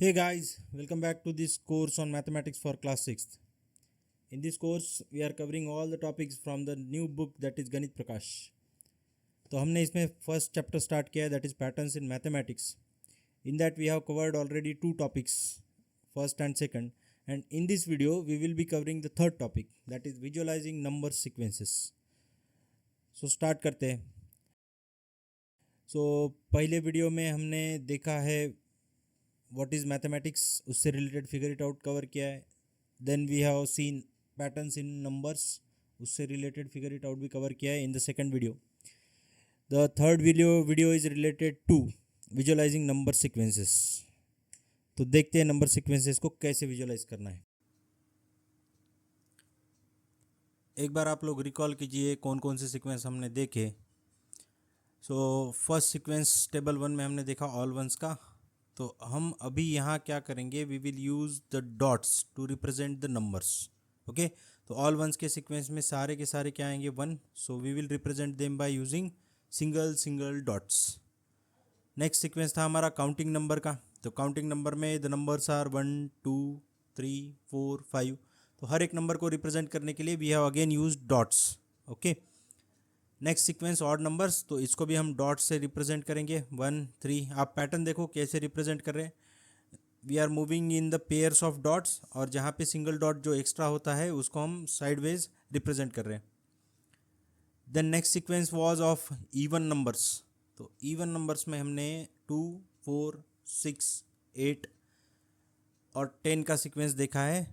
Hey guys, welcome back to this course on mathematics for class 6th. In this course, we are covering all the topics from the new book that is Ganit Prakash. तो हमने इसमें first chapter start किया है that is patterns in mathematics. In that we have covered already two topics, first and second, and in this video we will be covering the third topic that is visualizing number sequences. So start करते हैं. So पहले video में हमने देखा है what is mathematics, उससे related figure it out cover किया है. Then we have seen patterns in numbers, उससे रिलेटेड फिगर इट आउट भी कवर किया है in the second video. The third video is related to visualising number sequences. तो देखते हैं नंबर सीक्वेंसेस को कैसे विजुअलाइज करना है. एक बार आप लोग रिकॉल कीजिए कौन कौन से सीक्वेंस हमने देखे. सो फर्स्ट सीक्वेंस टेबल 1 में हमने देखा ऑल वंस का. तो हम अभी यहाँ क्या करेंगे, we will use the dots to represent the numbers. Okay, तो ऑल वंस के सीक्वेंस में सारे के सारे क्या आएंगे 1. So we will represent them by using single dots. Next sequence था हमारा काउंटिंग नंबर का. तो काउंटिंग नंबर में द नंबर्स आर 1 2 3 4 5. तो हर एक नंबर को रिप्रेजेंट करने के लिए we have again use dots. Okay, next sequence odd numbers, तो इसको भी हम डॉट से रिप्रेजेंट करेंगे 1 3. आप पैटर्न देखो कैसे रिप्रेजेंट कर रहे हैं. We are moving in the pairs of dots, और जहाँ पे सिंगल डॉट जो एक्स्ट्रा होता है उसको हम साइडवेज रिप्रेजेंट कर रहे हैं. Then next sequence was of even numbers. तो इवन नंबर्स में हमने 2 4 6 8 और 10 का सीक्वेंस देखा है.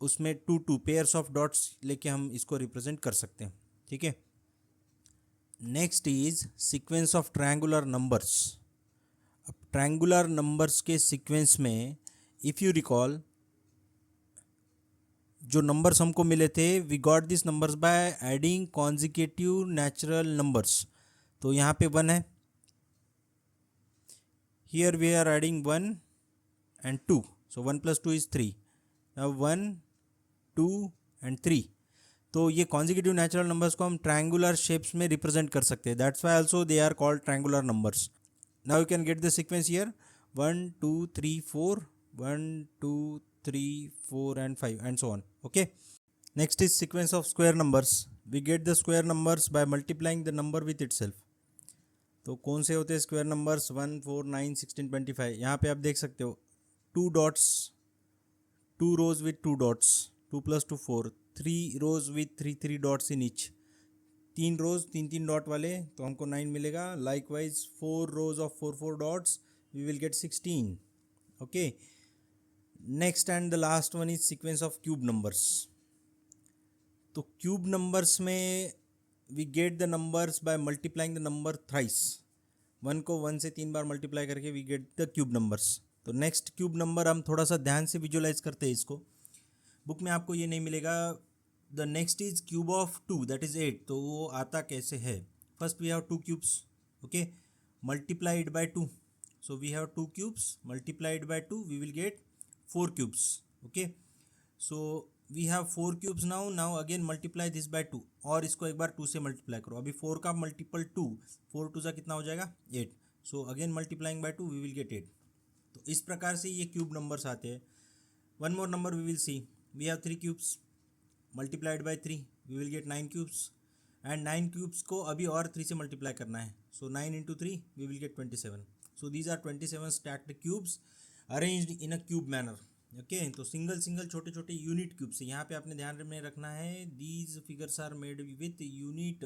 उसमें 2 पेयर्स ऑफ डॉट्स लेके हम इसको रिप्रेजेंट कर सकते हैं. ठीक है. Next is sequence of triangular numbers. अब ट्रायंगुलर नंबर्स के सीक्वेंस में इफ़ यू रिकॉल, जो नंबर्स हमको मिले थे we got this numbers by adding consecutive natural numbers. तो यहाँ पे 1 है, here we are adding 1 and 2. So 1 + 2 is 3. Now 1 2 and 3. तो ये कॉन्जिक्यूटिव नेचुरल नंबर्स को हम ट्रायंगुलर शेप्स में रिप्रेजेंट कर सकते हैं. That's why also they are called triangular numbers. Now you can get the sequence here 1 2 3 4 1 2 3 4 and 5 and so on. Okay, next is sequence of square numbers. We get the square numbers by multiplying the number with itself. तो कौन से होते हैं square numbers 1 4 9 16 25. यहाँ पे आप देख सकते हो 2 dots, 2 rows with 2 dots, 2 + 2 4, 3 rows with 3 dots in each. 3 rows 3 dot वाले तो हमको 9 मिलेगा. Likewise 4 rows of 4 dots we will get 16. Okay, next and the last one is sequence of cube numbers. तो क्यूब नंबर्स में we get the numbers by multiplying the number thrice. 1 को 1 से 3 बार multiply करके we get the cube numbers. तो next cube number हम थोड़ा सा ध्यान से विजुअलाइज करते हैं इसको. बुक में आपको ये नहीं मिलेगा. The next is cube of 2 that is 8. तो वो आता कैसे है, first we have 2 cubes. Okay, multiplied by 2. So we have 2 cubes multiplied by 2 we will get 4 cubes. Okay, so we have 4 cubes. Now again multiply this by 2, और इसको एक बार 2 से multiply करो. अभी 4 का मल्टीपल 2, 4 2 सा कितना हो जाएगा 8. So again multiplying by 2 we will get 8. तो इस प्रकार से ये क्यूब नंबर्स आते हैं. One more number we will see. We have 3 cubes multiplied by 3 we will get 9 cubes. And 9 cubes को अभी और 3 से मल्टीप्लाई करना है. So 9 × 3 we will get 27. So these are 27 stacked cubes arranged in a cube manner. Okay, तो single छोटे छोटे unit cubes. यहाँ पे आपने ध्यान में रखना है these figures are made with unit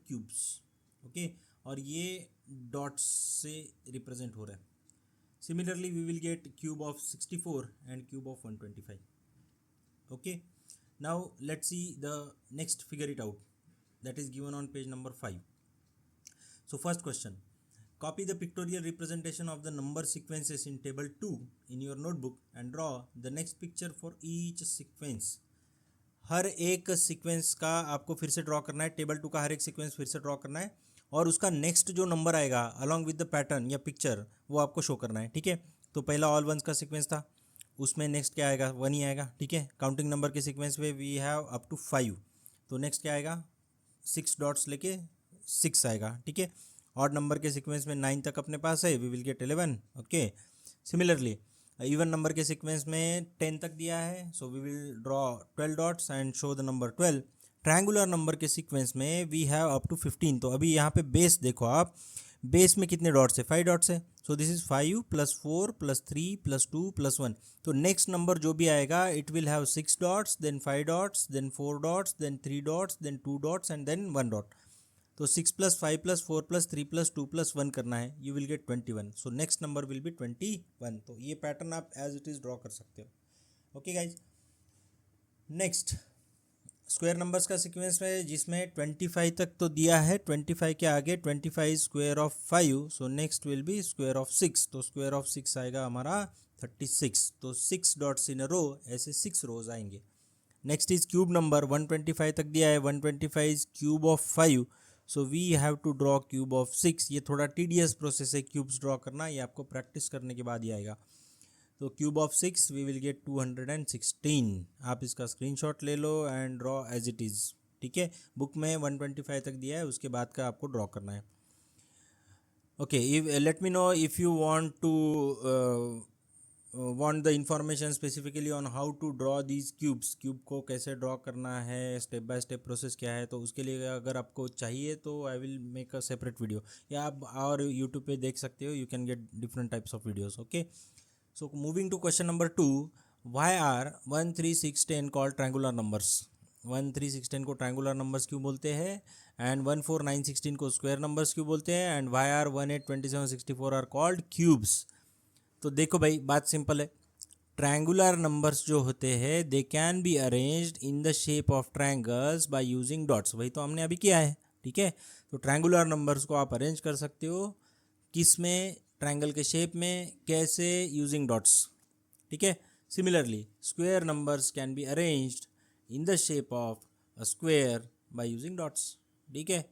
cubes. Okay, और ये डॉट्स से रिप्रेजेंट हो रहा है. Similarly, we will get cube of 64 and cube of 125. Okay, now let's see the next figure it out that is given on page number 5. So first question, copy the pictorial representation of the number sequences in table 2 in your notebook and draw the next picture for each sequence. हर एक sequence का आपको फिर से draw करना है. Table 2 का हर एक sequence फिर से ड्रॉ करना है, और उसका नेक्स्ट जो नंबर आएगा अलॉन्ग विद द पैटर्न या पिक्चर वो आपको शो करना है. ठीक है, तो पहला ऑल वंस का सीक्वेंस था, उसमें नेक्स्ट क्या आएगा 1 ही आएगा. ठीक है, काउंटिंग नंबर के सीक्वेंस में वी हैव अप टू 5. तो नेक्स्ट क्या आएगा 6 डॉट्स लेके 6 आएगा. ठीक है, ऑड नंबर के सीक्वेंस में 9 तक अपने पास है, we will get 11. Okay, similarly even number के सीक्वेंस में 10 तक दिया है, so we will draw 12 dots and show the number 12. Triangular number के सीक्वेंस में वी हैव अप टू 15. तो अभी यहाँ पे बेस देखो आप, बेस में कितने डॉट्स है, 5 डॉट्स है. So this is 5 + 4 + 3 + 2 + 1. तो नेक्स्ट नंबर जो भी आएगा it will have 6 dots, then 5 dots, then 4 dots, then 3 dots, then 2 dots and then 1 dot. तो 6 + 5 + 4 + 3 + 2 + 1 करना है, you will gate 21. So next number will be 21. तो ये पैटर्न आप एज इट इज़ ड्रॉ कर सकते हो. Okay guys, next square numbers का सीक्वेंस है जिसमें 25 तक तो दिया है, 25 के आगे 25 square of 5. So next will be square of 6. तो स्क्वायर ऑफ 6 आएगा हमारा 36. तो 6 डॉट्स इन अ रो, ऐसे 6 रोज आएंगे. नेक्स्ट इज क्यूब नंबर, 125 तक दिया है, 125 cube of 5. So we have to draw cube of 6. ये थोड़ा टीडियस प्रोसेस है क्यूब्स ड्रॉ करना, ये आपको प्रैक्टिस करने के बाद ही आएगा. तो cube of 6 we will get 216. आप इसका स्क्रीनशॉट ले लो and draw as it is. ठीक है, बुक में 125 तक दिया है, उसके बाद का आपको ड्रॉ करना है. Okay, let me know if you want to want the information specifically on how to draw these cubes. Cube को कैसे ड्रॉ करना है, स्टेप बाय स्टेप प्रोसेस क्या है, तो उसके लिए अगर आपको चाहिए तो I will make a separate video, या आप और यूट्यूब पे देख सकते हो. You can get different types of videos. Okay, so moving to question number 2, why are 1 3 6 10 called triangular numbers? 1 3 6 10 को ट्रायंगुलर नंबर्स क्यों बोलते हैं, एंड 1 4 9 16 को स्क्वायर नंबर्स क्यों बोलते हैं, and why are 1 8 27 64 are called cubes? तो देखो भाई, बात सिंपल है. ट्रायंगुलर नंबर्स जो होते हैं दे can be arranged in the shape of triangles bye using dots. वही तो हमने अभी किया है. ठीक है, तो ट्रायंगुलर नंबर्स को आप अरेंज कर सकते हो किस में, ट्रायंगल के शेप में, कैसे, यूजिंग डॉट्स. ठीक है, similarly square numbers can be arranged in the shape of a square by using dots. ठीक है,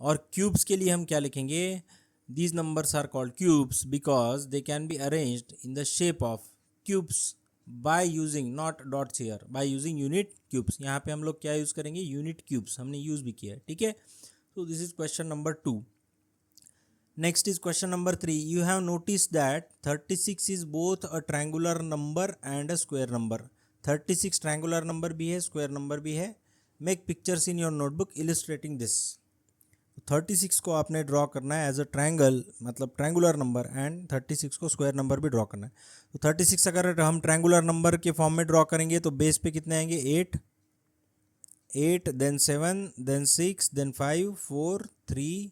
और क्यूब्स के लिए हम क्या लिखेंगे, these numbers are called cubes because they can be arranged in the shape of cubes by using, not dots here, by using unit cubes. यहाँ पे हम लोग क्या यूज़ करेंगे, यूनिट क्यूब्स हमने यूज़ भी किया है. ठीक है, so this is question number 2. Next is question number 3. You have noticed that 36 is both a triangular number and a square number. 36 triangular number भी है, square number भी है. Make pictures in your notebook illustrating this. 36 को आपने draw करना है as a triangle, मतलब triangular number, and 36 को स्क्वायर नंबर भी ड्रॉ करना है. तो 36 अगर हम ट्रायंगुलर नंबर के फॉर्म में ड्रॉ करेंगे तो बेस पे कितने आएंगे, 8, then 7, then 6, then 5, 4, 3,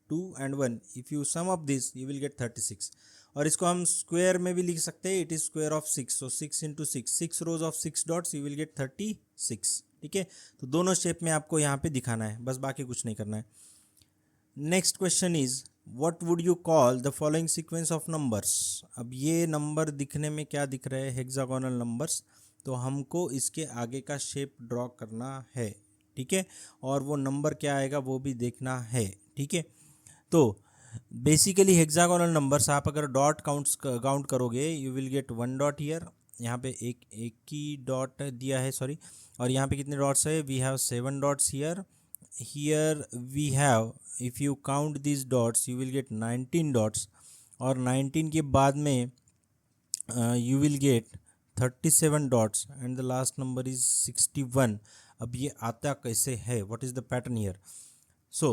2 and 1. If you sum up this you will get 36. और इसको हम स्क्वायर में भी लिख सकते हैं, it is square of 6. So 6 into 6 rose of 6 dots, you will gate 36. ठीक है, तो दोनों शेप में आपको यहाँ पे दिखाना है, बस बाकी कुछ नहीं करना है. Next question is what would you call the following sequence of numbers. अब ये नंबर दिखने में क्या दिख रहे हैं, हेक्सागोनल नंबर्स. तो हमको इसके आगे का शेप ड्रॉ करना है. ठीक है, और वो नंबर क्या आएगा वो भी देखना है. ठीक है, तो बेसिकली हेक्सागोनल नंबर्स आप अगर डॉट काउंट करोगे you will gate 1 dot here. यहाँ पे एक ही डॉट दिया है, सॉरी. और यहाँ पे कितने डॉट्स है, we have 7 dots here. Here we have, if you count this dots you will get 19 dots. और 19 के बाद में you will get 37 dots and the last number is 61. अब ये आता कैसे है, what is the pattern here. So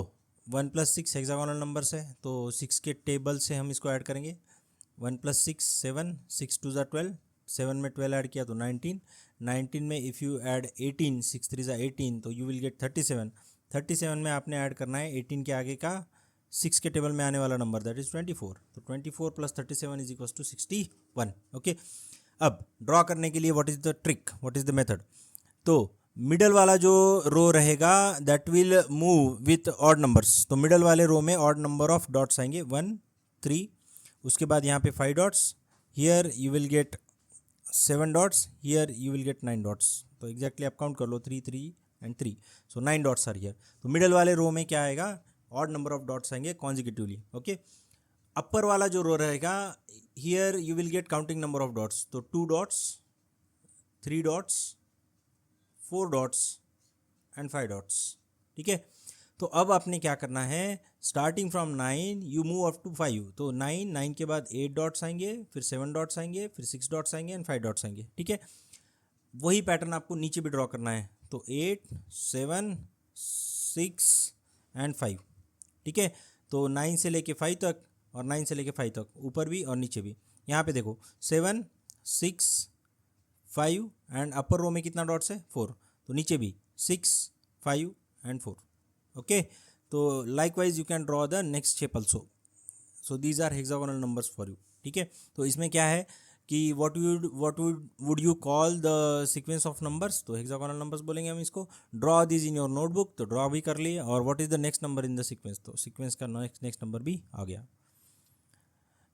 1 + 6 hexagonal numbers है, तो 6 के टेबल से हम इसको ऐड करेंगे. 1 + 6 7, 6 2 ज़ा 12, 7 में 12 ऐड किया तो 19. 19 में इफ़ यू ऐड 18, 6 3 ज़ा 18, तो यू विल गेट 37. 37 में आपने ऐड करना है 18 के आगे का 6 के टेबल में आने वाला नंबर, दैट इज़ 24. तो 24 + 37 इज इक्वल्स टू 61. ओके, अब ड्रॉ करने के लिए what is the trick, what is the method. तो मिडल वाला जो रो रहेगा that will move with odd numbers. तो मिडल वाले रो में ऑड नंबर ऑफ डॉट्स आएंगे, 1 3. उसके बाद यहाँ पे 5 dots, here you will get 7 dots, here you will get 9 dots. तो एग्जैक्टली आप काउंट कर लो, 3 3 and 3. So 9 dots are here. तो मिडल वाले रो में क्या आएगा, ऑड नंबर ऑफ डॉट्स आएंगे कॉन्जिक्यूटिवली. ओके, अपर वाला जो रो रहेगा here you will get counting number of dots. तो 2 dots, 3 dots, 4 dots and 5 dots. ठीक है, तो अब आपने क्या करना है, starting from 9 you move up to 5। तो 9 के बाद 8 डॉट्स आएंगे, फिर 7 डॉट्स आएंगे, फिर 6 डॉट्स आएंगे एंड 5 डॉट्स आएंगे। ठीक है, वही पैटर्न आपको नीचे भी ड्रॉ करना है। तो 8 7 6 एंड 5। ठीक है, तो 9 से लेके 5 तक और 9 से लेके 5 तक, ऊपर भी और नीचे भी। यहाँ पे देखो 7 6 5 एंड अपर रो में कितना डॉट्स है, 4। तो नीचे भी 6 5 एंड 4। ओके, तो likewise you can draw the next shape also. So these are hexagonal numbers for you. ठीक है, तो इसमें क्या है कि would you call the sequence of numbers, तो हेक्सागोनल नंबर्स बोलेंगे हम इसको। Draw this in your notebook, तो ड्रॉ भी कर लिए। और what is the next number in the sequence, तो सीक्वेंस का नेक्स्ट नंबर भी आ गया।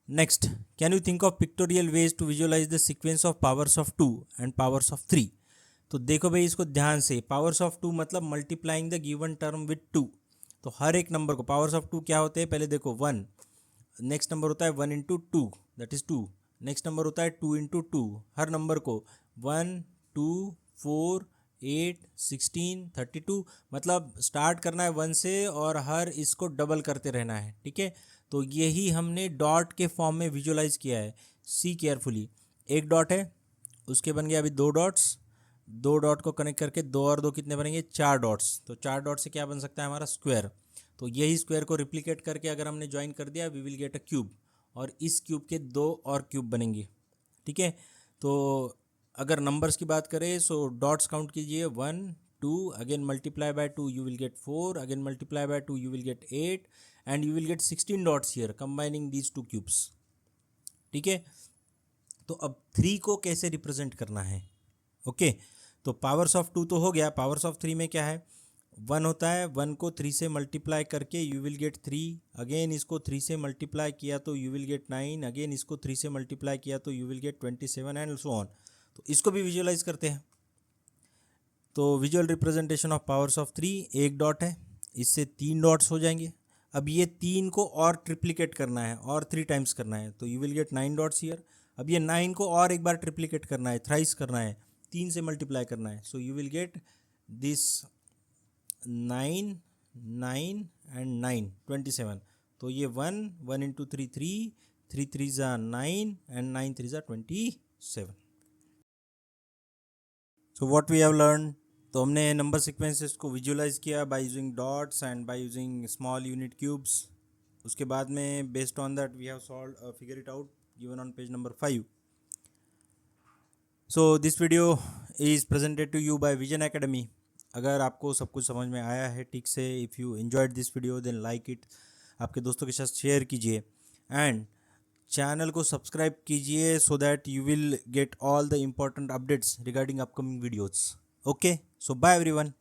Next, can you think of pictorial ways to visualize the sequence of powers of 2 and powers of 3। तो देखो भाई इसको ध्यान से, पावर्स ऑफ 2 मतलब multiplying the given term with 2। तो हर एक नंबर को, पावर्स ऑफ 2 क्या होते हैं, पहले देखो 1, नेक्स्ट नंबर होता है 1 into 2, that is 2। Next number होता है 2 इंटू 2, हर नंबर को 1 2 4 8 16 32, मतलब स्टार्ट करना है 1 से और हर इसको डबल करते रहना है। ठीक है, तो यही हमने डॉट के फॉर्म में विजुअलाइज किया है। सी केयरफुली, एक डॉट है, उसके बन गया अभी 2 डॉट्स, 2 डॉट को कनेक्ट करके 2 और 2 कितने बनेंगे, 4 डॉट्स। तो 4 डॉट से क्या बन सकता है हमारा, स्क्वायर। तो यही स्क्वायर को रिप्लिकेट करके अगर हमने ज्वाइन कर दिया, we will get a cube, और इस क्यूब के 2 और क्यूब बनेंगे। ठीक है, तो अगर नंबर्स की बात करें, सो डॉट्स काउंट कीजिए, 1 2, again multiply by 2 you will get 4, again multiply by 2 you will get 8 and you will get 16 dots here combining these 2 cubes. ठीक है, तो अब 3 को कैसे रिप्रेजेंट करना है। ओके, तो पावर्स ऑफ 2 तो हो गया, पावर्स ऑफ 3 में क्या है, 1 होता है, 1 को 3 से मल्टीप्लाई करके यू विल गेट 3, अगेन इसको 3 से मल्टीप्लाई किया तो यू विल गेट 9, अगेन इसको 3 से मल्टीप्लाई किया तो you will get 27 and so on. तो इसको भी विजुअलाइज करते हैं। तो visual representation of powers of 3, एक डॉट है, इससे 3 डॉट्स हो जाएंगे। अब ये 3 को और ट्रिप्लीकेट करना है और 3 टाइम्स करना है, तो you will get 9 dots here. अब ये 9 को और एक बार ट्रिप्लीकेट करना है, थ्राइस करना है, 3 से मल्टीप्लाई करना है, so you will get this 9 9 and 9 27। तो ये 1 1 इंटू 3 3, 3 3 ज़ा 9 एंड 9 3 ज़ा 27। So what we have learn, तो हमने नंबर सीक्वेंसेस को विजुअलाइज किया by using dots and by using small unit cubes. उसके बाद में based on that we have solve figure it out given on page number 5। So this video is presented to you by Vision Academy. अगर आपको सब कुछ समझ में आया है ठीक से, if you enjoyed this video then like it, आपके दोस्तों के साथ शेयर कीजिए एंड चैनल को सब्सक्राइब कीजिए so that you will get all the important updates regarding upcoming videos. Okay, so bye everyone.